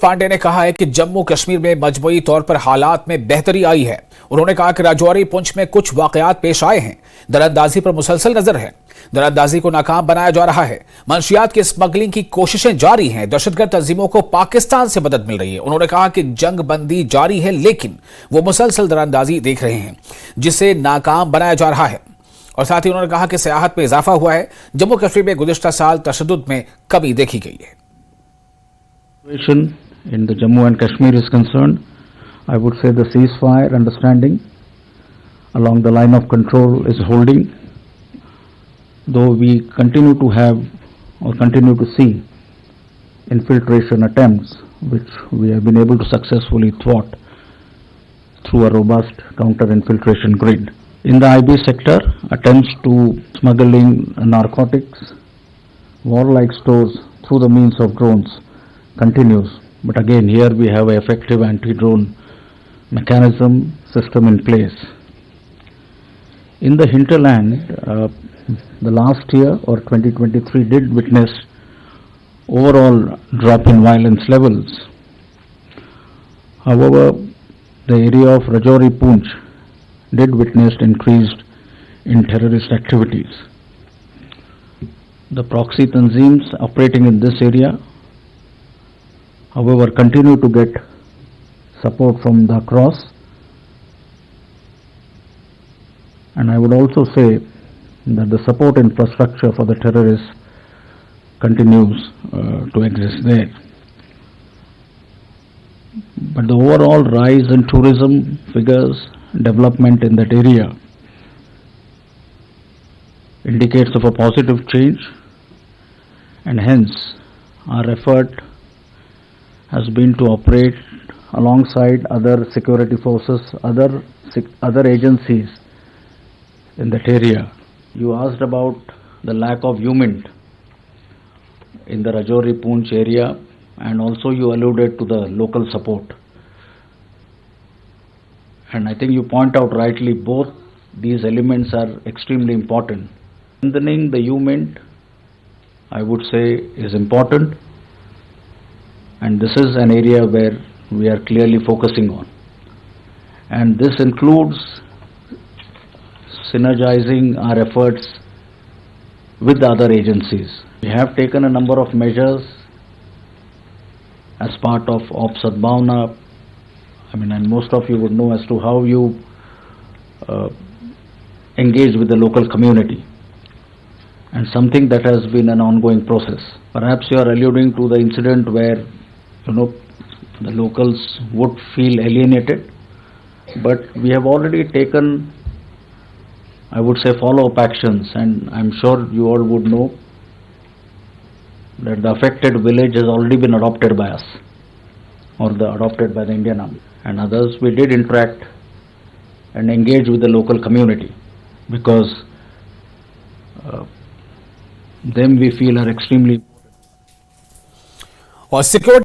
पांडे ने कहा है कि जम्मू कश्मीर में मजमूई तौर पर हालात में बेहतरी आई है। उन्होंने कहा कि राजौरी पुंछ में कुछ वाकयात पेश आए हैं, दरअंदाजी पर मुसलसल नजर है, दरअंदाजी को नाकाम बनाया जा रहा है, मंशियात की स्मगलिंग की कोशिशें जारी हैं, दहशतगर्द तंजीमों को पाकिस्तान से मदद मिल रही है। उन्होंने कहा कि जंग बंदी जारी है, लेकिन वो मुसलसल दरअंदाजी देख रहे हैं जिसे नाकाम बनाया जा रहा है। और साथ ही उन्होंने कहा कि सियाहत में इजाफा हुआ है। जम्मू कश्मीर में गुज़िश्ता साल तशद्दुद में कमी देखी गई है। In the Jammu and Kashmir is concerned, I would say the ceasefire understanding along the line of control is holding, though we continue to have or continue to see infiltration attempts which we have been able to successfully thwart through a robust counter-infiltration grid. In the IB sector, attempts to smuggling narcotics, warlike stores through the means of drones continues. But again, here we have an effective anti-drone mechanism system in place. In the hinterland, the last year or 2023 did witness overall drop in violence levels. However, the area of Rajouri Poonch did witness increased in terrorist activities. The proxy tanzeems operating in this area, however, continue to get support from the across, and I would also say that the support infrastructure for the terrorists continues to exist there. But the overall rise in tourism figures, development in that area indicates of a positive change, and hence our effort has been to operate alongside other security forces, other agencies in that area. You asked about the lack of HUMINT in the Rajouri Poonch area, and also you alluded to the local support. And I think you point out rightly, both these elements are extremely important. Strengthening the HUMINT, I would say, is important. And this is an area where we are clearly focusing on. And this includes synergizing our efforts with the other agencies. We have taken a number of measures as part of Ops Sadbhavna. And most of you would know as to how you engage with the local community, and something that has been an ongoing process. Perhaps you are alluding to the incident where the locals would feel alienated, but we have already taken, I would say, follow-up actions, and I'm sure you all would know that the affected village has already been adopted by us, or adopted by the Indian Army and others. We did interact and engage with the local community because them we feel are extremely important. और security